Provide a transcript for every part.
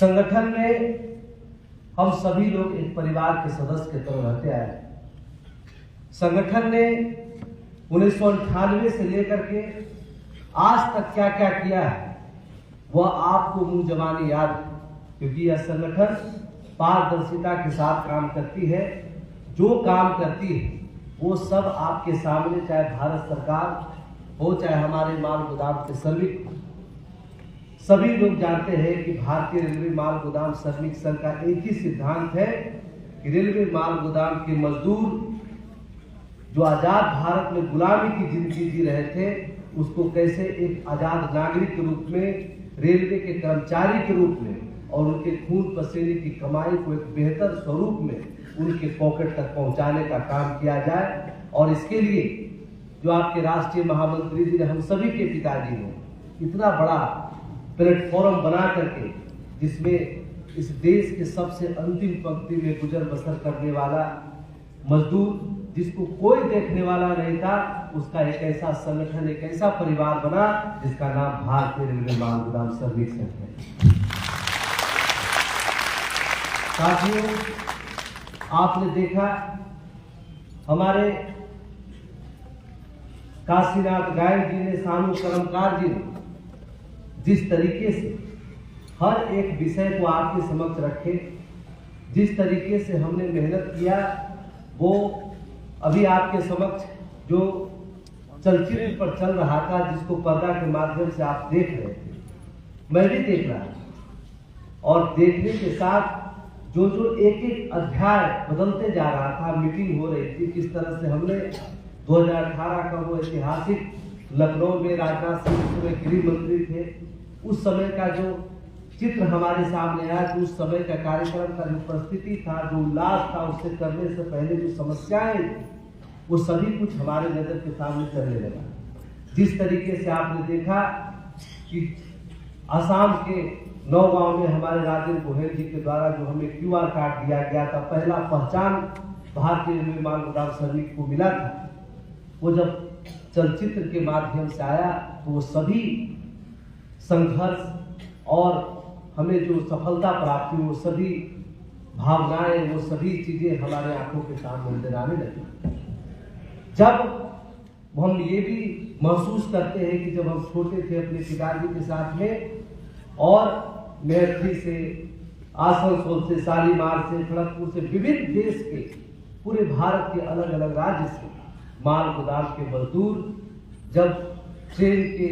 संगठन में हम सभी लोग एक परिवार के सदस्य की तरह रहते आए। संगठन ने 1998 से लेकर के आज तक क्या क्या किया है वह आपको मुंह जबानी याद है, क्योंकि यह संगठन पारदर्शिता के साथ काम करती है। जो काम करती है वो सब आपके सामने, चाहे भारत सरकार हो चाहे हमारे माल गोदाम के श्रमिक, सभी लोग जानते हैं कि भारतीय रेलवे माल गोदाम श्रमिक संघ का एक ही सिद्धांत है कि रेलवे माल गोदाम के मजदूर जो आजाद भारत में गुलामी की जिंदगी जी रहे थे, उसको कैसे एक आजाद नागरिक के रूप में, रेलवे के कर्मचारी के रूप में और उनके खून पसीने की कमाई को एक बेहतर स्वरूप में उनके पॉकेट तक पहुंचाने का काम किया जाए। और इसके लिए जो आपके राष्ट्रीय महामंत्री जी ने, हम सभी के पिताजी ने इतना बड़ा प्लेटफॉर्म बना करके, जिसमें इस देश के सबसे अंतिम पंक्ति में गुजर बसर करने वाला मजदूर, जिसको कोई देखने वाला नहीं था, उसका एक ऐसा संगठन, एक ऐसा परिवार बना जिसका नाम भारतीय रेलवे माल गोदाम श्रमिक संघ है। साथियों, आपने देखा हमारे काशीनाथ गायक जी ने, सानू कर्मकार जी ने जिस तरीके से हर एक विषय को आपके समक्ष रखे, जिस तरीके से हमने मेहनत किया, वो अभी आपके समक्ष जो चलचित्र पर चल रहा था, जिसको पर्दा के माध्यम से आप देख रहे थे, मैं भी देख रहा था। और देखने के साथ जो जो एक एक अध्याय बदलते जा रहा था, मीटिंग हो रही थी, किस तरह से हमने 2018 का वो ऐतिहासिक लखनऊ में राजनाथ सिंह गृह मंत्री थे, उस समय का जो चित्र हमारे सामने आया, तो उस समय का कार्यक्रम का जो परिस्थिति था, जो उल्लास था, उससे करने से पहले जो समस्याएं थी, वो सभी कुछ हमारे नजर के सामने चलने लगा। जिस तरीके से आपने देखा कि असम के नौगांव में हमारे राजेंद्र गोहेल जी के द्वारा जो हमें QR कार्ड दिया गया था, पहला पहचान भारतीय रेलवे माल गोदाम श्रमिक को मिला था, वो जब चलचित्र के माध्यम से आया तो वो सभी संघर्ष और हमें जो सफलता प्राप्त हुई, वो सभी भावनाएं, वो सभी चीजें हमारे आंखों के सामने नजर आने लगी। जब हम ये भी महसूस करते हैं कि जब हम छोटे थे अपने पिताजी के साथ में, और मेरठी से, आसनसोल से, शालीमार से, खड़गपुर से, विभिन्न देश के, पूरे भारत के अलग अलग राज्य से माल गोदाम के मजदूर जब ट्रेन के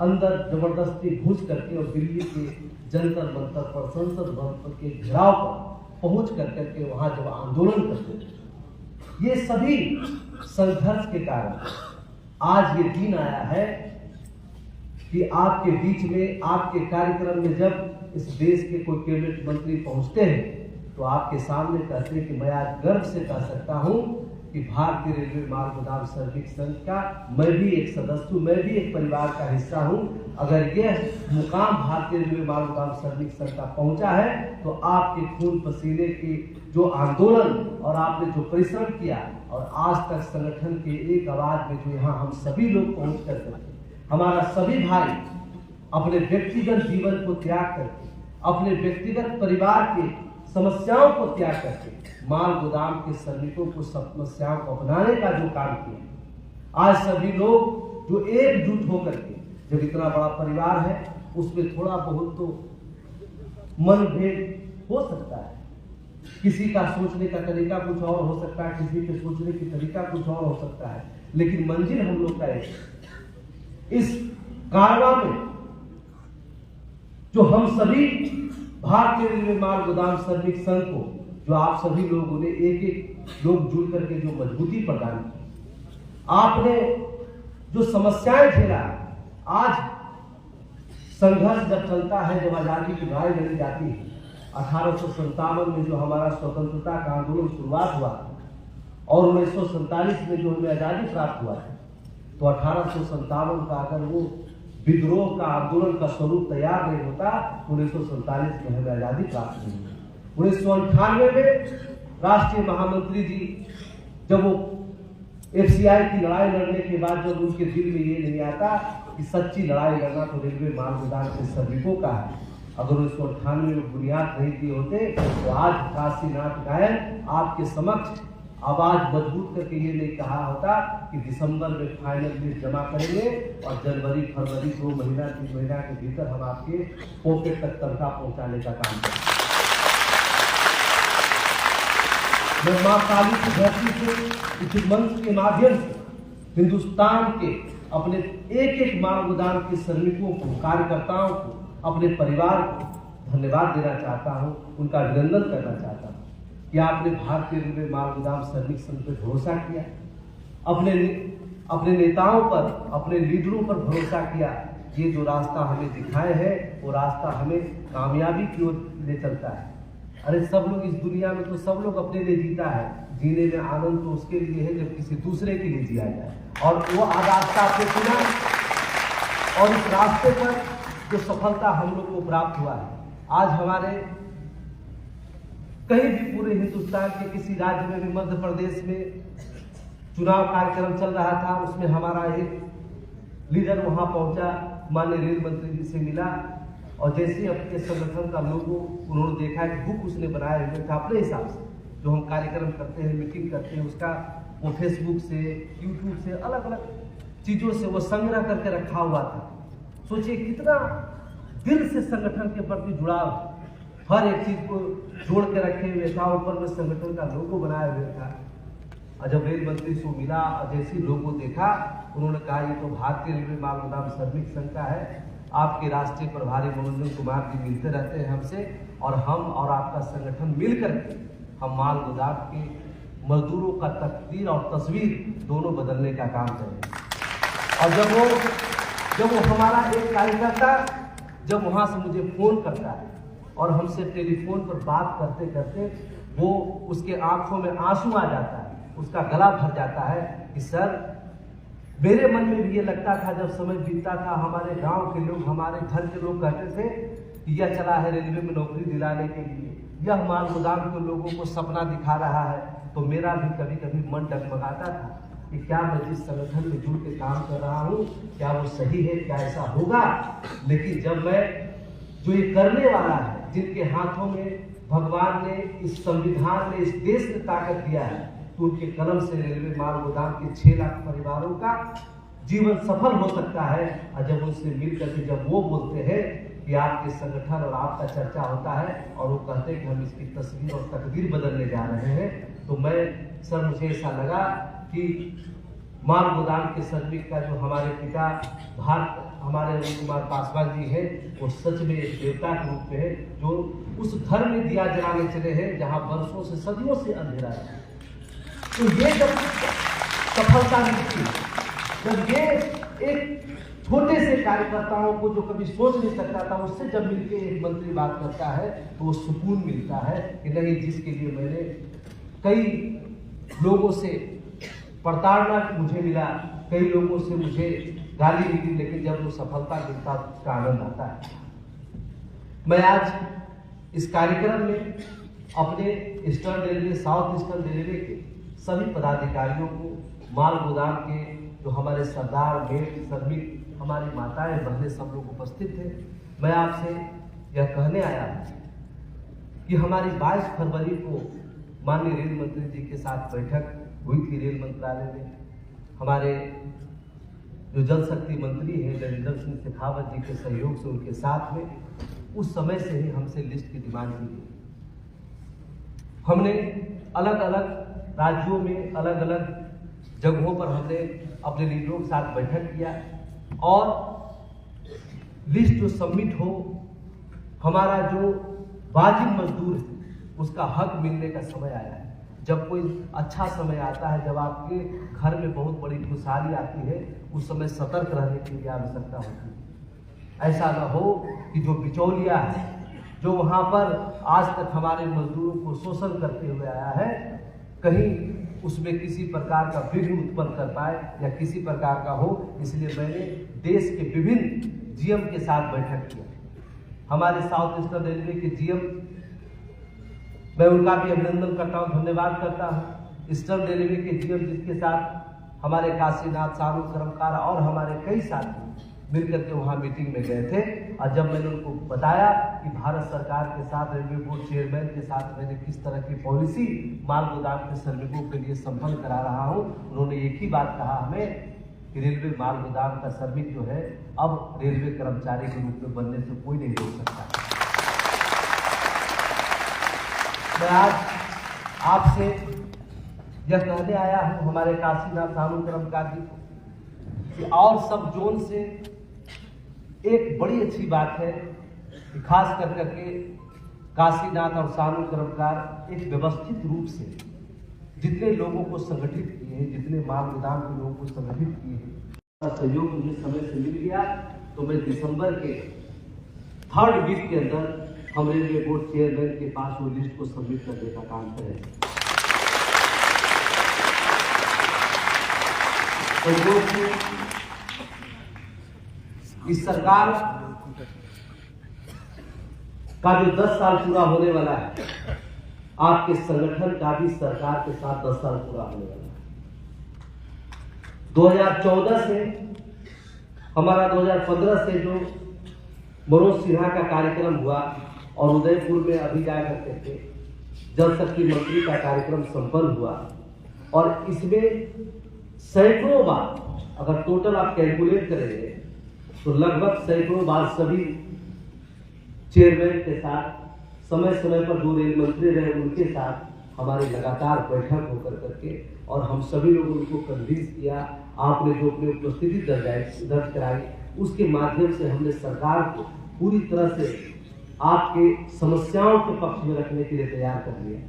अंदर जबरदस्ती घुस करके और दिल्ली के जंतर मंतर पर, संसद भवन के घेराव पर पहुंच करके वहां जब आंदोलन करते थे, ये सभी संघर्ष के कारण आज ये दिन आया है कि आपके बीच में, आपके कार्यक्रम में जब इस देश के कोई कैबिनेट मंत्री पहुंचते हैं तो आपके सामने कहते हैं कि मैं आज गर्व से कह सकता हूं कि भारतीय रेलवे माल गोदाम श्रमिक संघ का मैं भी एक सदस्य हूं, मैं भी एक परिवार का हिस्सा हूं। अगर यह मुकाम भारतीय रेलवे माल गोदाम श्रमिक संघ का पहुंचा है तो आपके खून पसीने की जो आंदोलन और आपने जो परिश्रम किया, और आज तक संगठन के एक आवाज में जो यहाँ हम सभी लोग पहुंच कर सकते, हमारा सभी भाई अपने व्यक्तिगत जीवन को त्याग करके, अपने व्यक्तिगत परिवार के समस्याओं को त्याग करके माल गोदाम के श्रमिकों को समस्याओं को अपनाने का जो काम किया, आज सभी लोग जो एकजुट होकर के, जब इतना बड़ा परिवार है उसमें थोड़ा बहुत तो मनभेद हो सकता है, किसी का सोचने का तरीका कुछ और हो सकता है, किसी के सोचने की तरीका कुछ और हो सकता है, लेकिन मंजिल हम लोग का एक इस कारवां में जो हम सभी भारतीय रेलवे माल गोदाम श्रमिक संघ को, जो आप सभी लोगों ने एक एक लोग जुड़ करके जो मजबूती प्रदान की, आपने जो समस्याएं झेला, आज संघर्ष जब चलता है, जब आजादी की लड़ाई लड़ी जाती है, 1857 में जो हमारा स्वतंत्रता का आंदोलन शुरुआत हुआ और 1947 में जो हमें आजादी प्राप्त हुआ है, तो 1857 का अगर वो विद्रोह का आंदोलन का स्वरूप तैयार नहीं होता, 1947 में हमें आजादी प्राप्त नहीं हुई। 1998 में राष्ट्रीय महामंत्री जी जब वो FCI की लड़ाई लड़ने के बाद जब उनके दिल में ये नहीं आता कि सच्ची लड़ाई लड़ना तो रेलवे माल गोदाम के श्रमिकों का है, अगर 1998 में बुनियाद नहीं दिए होते तो आज काशीनाथ गायन आपके समक्ष आवाज मजबूत करके ये नहीं कहा होता कि दिसंबर में फाइनल लिस्ट जमा करेंगे और जनवरी फरवरी 2 महीना 3 महीना के भीतर हम आपके पॉकेट तक तनख्वाह पहुंचाने का काम करेंगे। मैं मां काली की धरती से इस मंच के माध्यम से हिंदुस्तान के अपने एक एक मानवदान के श्रमिकों को, कार्यकर्ताओं को, अपने परिवार को धन्यवाद देना चाहता हूं, उनका अभिनंदन करना चाहता हूं कि आपने भारतीय रेलवे मानवदान श्रमिक संघ पर भरोसा किया, अपने नेताओं पर, अपने लीडरों पर भरोसा किया। ये जो रास्ता हमें दिखाए है वो रास्ता हमें कामयाबी की ओर ले चलता है। अरे सब लोग इस दुनिया में तो सब लोग अपने लिए जीता है, जीने में आनंद तो उसके लिए है जब किसी दूसरे के लिए जिया जाए, और वो रास्ता आपने चुना और इस रास्ते पर जो सफलता हम लोग को प्राप्त हुआ है। आज हमारे कहीं भी पूरे हिंदुस्तान के किसी राज्य में भी, मध्य प्रदेश में चुनाव कार्यक्रम चल रहा था, उसमें हमारा एक लीडर वहां पहुंचा, माननीय रेल मंत्री जी से मिला और जैसे ही अपने संगठन का लोगो उन्होंने देखा कि बुक उसने बनाया हुआ था अपने हिसाब से, जो हम कार्यक्रम करते हैं, मीटिंग करते हैं, उसका वो फेसबुक से, यूट्यूब से, अलग अलग चीज़ों से वो संग्रह करके रखा हुआ था। सोचिए कितना दिल से संगठन के प्रति जुड़ाव, हर एक चीज को जोड़ के रखे हुए था, ऊपर में संगठन का लोगो बनाया हुआ था। और जब रेल मंत्री को मिला और जैसे लोगो देखा, उन्होंने कहा ये तो भारतीय रेलवे मानवदान श्रमिक संघ का है, आपके राष्ट्रीय प्रभारी मनोज कुमार जी मिलते रहते हैं हमसे, और हम और आपका संगठन मिलकर के हम माल गोदाम के मजदूरों का तकदीर और तस्वीर दोनों बदलने का काम करेंगे। और जब वो हमारा एक कार्यकर्ता जब वहाँ से मुझे फोन करता है और हमसे टेलीफोन पर बात करते करते वो उसके आंखों में आंसू आ जाता है, उसका गला भर जाता है कि सर, मेरे मन में भी ये लगता था जब समय बीतता था, हमारे गांव के लोग, हमारे घर के लोग कहते थे कि यह चला है रेलवे में नौकरी दिलाने के लिए, यह माल गोदाम के लोगों को सपना दिखा रहा है, तो मेरा भी कभी कभी मन डगमगाता था कि क्या मैं जिस संगठन में जुड़ के काम कर रहा हूँ क्या वो सही है, क्या ऐसा होगा। लेकिन जब मैं जो ये करने वाला है, जिनके हाथों में भगवान ने, इस संविधान ने, इस देश ने ताकत दिया है, तो उनके कलम से रेलवे माल गोदाम के 6 लाख परिवारों का जीवन सफल हो सकता है। और जब उनसे मिल करके जब वो बोलते हैं कि आपके संगठन और आपका चर्चा होता है और वो कहते हैं कि हम इसकी तस्वीर और तकदीर बदलने जा रहे हैं, तो मुझे ऐसा लगा कि माल गोदाम के श्रमिक का जो हमारे पिता हमारे अरुण कुमार पासवान जी है, वो सच में एक देवता के रूप में है, जो उस घर में दिया जलाने चले हैं जहाँ वर्षों से, सदियों से अंधेरा है। तो ये जब सफलता मिलती, जब ये एक छोटे से कार्यकर्ताओं को जो कभी सोच नहीं सकता था, उससे जब मिलके एक मंत्री बात करता है तो वो सुकून मिलता है कि नहीं, जिसके लिए मैंने कई लोगों से प्रताड़ना मुझे मिला, कई लोगों से मुझे गाली मिली, लेकिन जब वो सफलता मिलता उसका आनंद आता है। मैं आज इस कार्यक्रम में अपने eastern railway, south eastern railway के सभी पदाधिकारियों को, माल गोदाम के जो हमारे सरदार, मेट, श्रमिक, हमारी माताएं, बहनें, सब लोग उपस्थित थे, मैं आपसे यह कहने आया कि हमारी 22 फरवरी को माननीय रेल मंत्री जी के साथ बैठक हुई थी रेल मंत्रालय में। हमारे जो जल शक्ति मंत्री हैं गजेंद्र सिंह शेखावत जी के सहयोग से, उनके साथ में उस समय से ही हमसे लिस्ट की डिमांड की गई। हमने अलग अलग राज्यों में, अलग अलग जगहों पर हमने अपने लीडरों के साथ बैठक किया और लिस्ट जो सबमिट हो, हमारा जो वाजिब मजदूर है उसका हक मिलने का समय आया है। जब कोई अच्छा समय आता है, जब आपके घर में बहुत बड़ी खुशहाली आती है, उस समय सतर्क रहने की भी आवश्यकता होती है। ऐसा न हो कि जो बिचौलिया है, जो वहाँ पर आज तक हमारे मजदूरों को शोषण करते हुए आया है, कहीं उसमें किसी प्रकार का विघ्न उत्पन्न कर पाए या किसी प्रकार का हो। इसलिए मैंने देश के विभिन्न जीएम के साथ बैठक किया। हमारे साउथ ईस्टर्न रेलवे के जीएम, मैं उनका भी अभिनंदन करता हूँ, धन्यवाद करता हूँ। ईस्टर्न रेलवे के जीएम जिसके साथ हमारे काशीनाथ, सारू, कर्मकार और हमारे कई साथी मिलकर के वहाँ मीटिंग में गए थे। और जब मैंने उनको बताया कि भारत सरकार के साथ रेलवे बोर्ड चेयरमैन के साथ मैंने किस तरह की पॉलिसी माल गोदाम के श्रमिकों के लिए संपन्न करा रहा हूँ, उन्होंने एक ही बात कहा हमें कि रेलवे माल गोदाम का श्रमिक जो है अब रेलवे कर्मचारी के रूप में बनने से कोई नहीं रोक सकता। मैं आज आपसे यह कहने आया हूँ हमारे काशीनाथ सानू कर्मकार जी को कि और सब जोन से एक बड़ी अच्छी बात है कि खास कर करके काशीनाथ और सानू कर्मकार एक व्यवस्थित रूप से जितने लोगों को संगठित किए हैं, जितने माल गोदाम के लोगों को संगठित किए हैं, सहयोग मुझे समय से मिल गया तो मैं दिसंबर के 3rd वीक के अंदर हम रेलवे बोर्ड चेयरमैन के पास वो लिस्ट को सबमिट करने का काम करेंगे। इस सरकार का जो 10 साल पूरा होने वाला है, आपके संगठन का भी सरकार के साथ 10 साल पूरा होने वाला है। 2014 से हमारा 2015 से जो मनोज सिन्हा का कार्यक्रम हुआ और उदयपुर में अभी जा करके थे जल शक्ति मंत्री का कार्यक्रम संपन्न हुआ और इसमें सैकड़ों बार अगर टोटल आप कैलकुलेट करेंगे तो लगभग सैकड़ों बार सभी चेयरमैन के साथ समय समय पर जो रेल मंत्री रहे उनके साथ हमारी लगातार बैठक होकर करके और हम सभी लोगों ने उनको कन्विंस किया। आपने जो अपनी उपस्थिति दर्ज कराई उसके माध्यम से हमने सरकार को पूरी तरह से आपके समस्याओं के पक्ष में रखने के लिए तैयार कर लिया।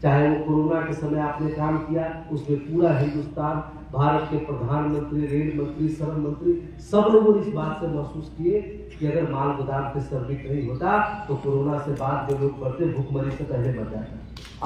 चाहे वो कोरोना के समय आपने काम किया, उसमें पूरा हिंदुस्तान, भारत के प्रधानमंत्री, रेल मंत्री, श्रम मंत्री, सब लोगों ने इस बात से महसूस किए कि अगर माल गोदाम के श्रमिक नहीं होता तो कोरोना से बाद जो लोग बढ़ते भूखमरी से पहले मर जाता।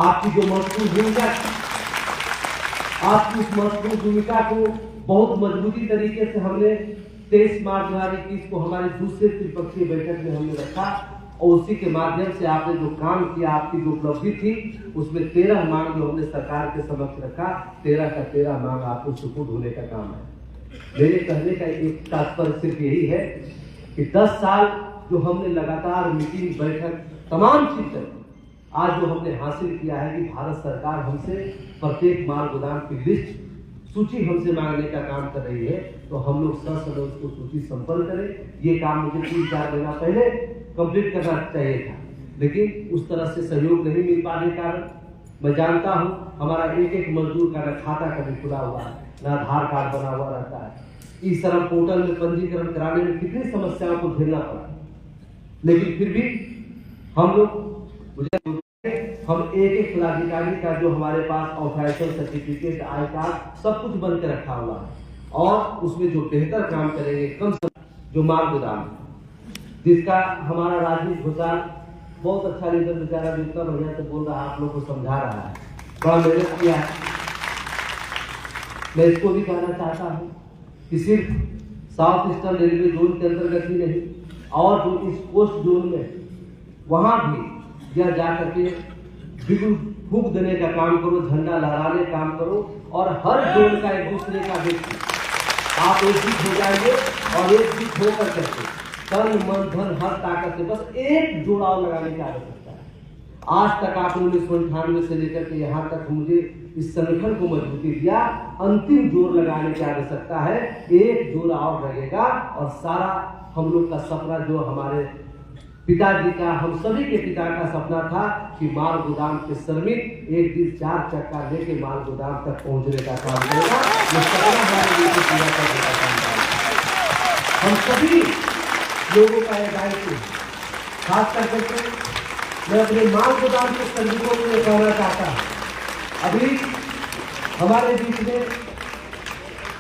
आपकी जो महत्वपूर्ण भूमिका, आपकी उस महत्वपूर्ण भूमिका को बहुत मजबूती तरीके से हमने 23 मार्च 2021 को हमारी दूसरे त्रिपक्षीय बैठक में हमने रखा और उसी के माध्यम से आपने जो काम किया, आपकी जो उपलब्धि थी, उसमें 13 मांग जो हमने सरकार के समक्ष रखा, 13 का 13 मांग आपको सुपुर्द होने का काम है। मेरे कहने का एक तात्पर्य सिर्फ यही है कि 10 साल जो हमने लगातार मीटिंग, बैठक, तमाम चीजें आज जो हमने हासिल किया है कि भारत सरकार हमसे प्रत्येक माल गोदाम की लिस्ट, सूची हमसे मांगने का काम कर रही है, तो हम लोग ससमय उसको सूची संपन्न करें। ये काम मुझे 3-4 महीना पहले कंप्लीट करना चाहिए था, लेकिन उस तरह से सहयोग नहीं मिल पाने के कारण मैं जानता हूं हमारा एक मजदूर का न खाता कभी खुला हुआ है, न आधार कार्ड बना हुआ रहता है। इस तरह पोर्टल में पंजीकरण कराने में कितनी समस्याओं को झेलना पड़ा, लेकिन फिर भी हम लोग हम एक जिलाधिकारी का जो हमारे पास ऑथराइजेशन सर्टिफिकेट, आई कार्ड सब कुछ बन के रखा हुआ है और उसमें जो बेहतर काम करेंगे कम से जो माल गोदाम, जिसका हमारा राजीव घोषाल बहुत अच्छा लीडर बेचारा जितना बढ़िया से बोल रहा है, आप लोग को समझा रहा है, बड़ा मेहनत किया है। मैं इसको भी कहना चाहता हूँ कि सिर्फ साउथ ईस्टर्न रेलवे जोन के अंतर्गत ही नहीं और जो इस कोस्ट जोन में वहां भी यह जाकर के बिल्कुल फूंक देने का काम करो, झंडा लहराने का काम करो और हर जोन का एक दूसरे का व्यक्ति आप एकजुट हो जाएंगे और एकजुट होकर करके तन मन धन हर ताकत से बस एक जोड़ाव लगाने की आवश्यकता है। आज तक आपने 1998 से लेकर के यहाँ तक मुझे इस संगठन को मजबूती दिया, अंतिम जोर लगाने की आवश्यकता है। एक जोर और लगेगा और सारा हम लोग का सपना जो हमारे पिताजी का, हम सभी के पिता का सपना था कि माल गोदाम के श्रमिक एक दिन 4 चक्का लेके माल गोदाम तक पहुंचने का काम करेगा। ये सपना हमारे लिए पूरा करने का काम करेगा। हम सभी लोगों का यह दायित्व, खास करके मैं अपने माल गोदाम के श्रमिकों को यह कहना चाहता हूँ। अभी हमारे बीच में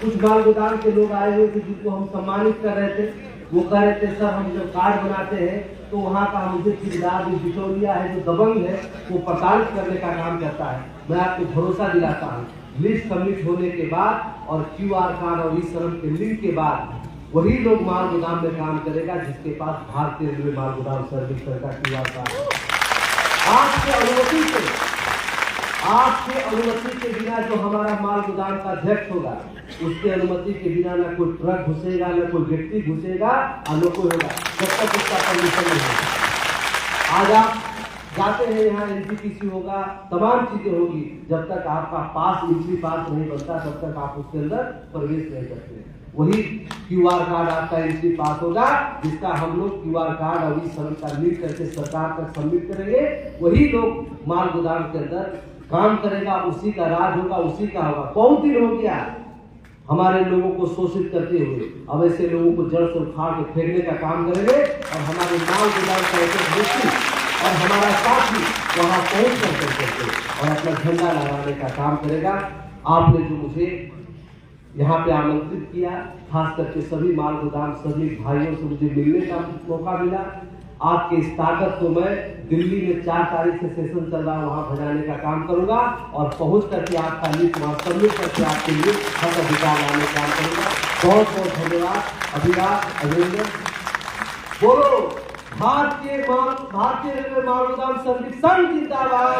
कुछ माल गोदाम के लोग आए हुए थे जिनको हम सम्मानित कर रहे थे। वो कह रहे थे सर हम जब कार्ड बनाते हैं तो वहाँ का मुझे ठेकेदार जो बिचौलिया है, जो दबंग है, वो प्रताड़ित करने का काम करता है। मैं आपको भरोसा दिलाता हूँ लिस्ट सबमिट होने के बाद और QR कार्ड और ई-श्रम के लिंक के बाद वही लोग माल गोदाम में काम करेगा जिसके पास भारतीय रेलवे माल गोदाम सर्विस का QR कार्ड। आपके अनुमति से आपके अनुमति के बिना जो हमारा माल गोदाम का अध्यक्ष होगा, उसके अनुमति के बिना न कोई ट्रक घुसेगा, न कोई व्यक्ति घुसेगा और न कोई होगा, जब तक उसका परमिशन नहीं होगा। आज आप जाते हैं यहाँ एनटीपीसी होगा, तमाम चीजें होगी, जब तक आपका पास एंट्री पास नहीं बनता तब तक आप उसके अंदर प्रवेश नहीं करते। वही क्यूआर कार्ड आपका एंट्री पास होगा, जिसका हम लोग क्यूआर कार्ड और इस सब का लिंक करके सरकार तक सबमिट करेंगे, वही लोग माल गोदाम के अंदर काम करेगा, उसी का राज होगा, उसी का होगा। बहुत दिन हो गया हमारे लोगों को शोषित करते हुए, अब ऐसे लोगों को जड़ से उखाड़ के फेंकने का काम करेंगे और हमारे माल गोदाम का एक व्यक्ति और हमारा साथी वहां पहुंच करके और अपना झंडा लहराने का काम करेगा। आपने जो मुझे यहाँ पे आमंत्रित किया, खास करके सभी माल गोदाम श्रमिक भाइयों से मुझे मिलने का मौका मिला। आपके इस ताकत को मैं दिल्ली में 4 तारीख से सेशन चल रहा है, वहां भजाने का काम करूंगा और पहुंच करके आपका लिस्ट वहां सबमिट करके आपके लिए हक अधिकार लाने का काम करूंगा। बहुत बहुत धन्यवाद। अभिलाष, अभिनंदन। बोलो भारतीय रेलवे माल गोदाम श्रमिक संघ जिंदाबाद,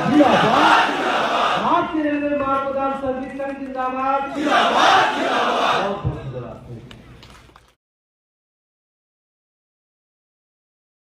भारतीय रेलवे माल गोदाम श्रमिक संघ जिंदाबाद।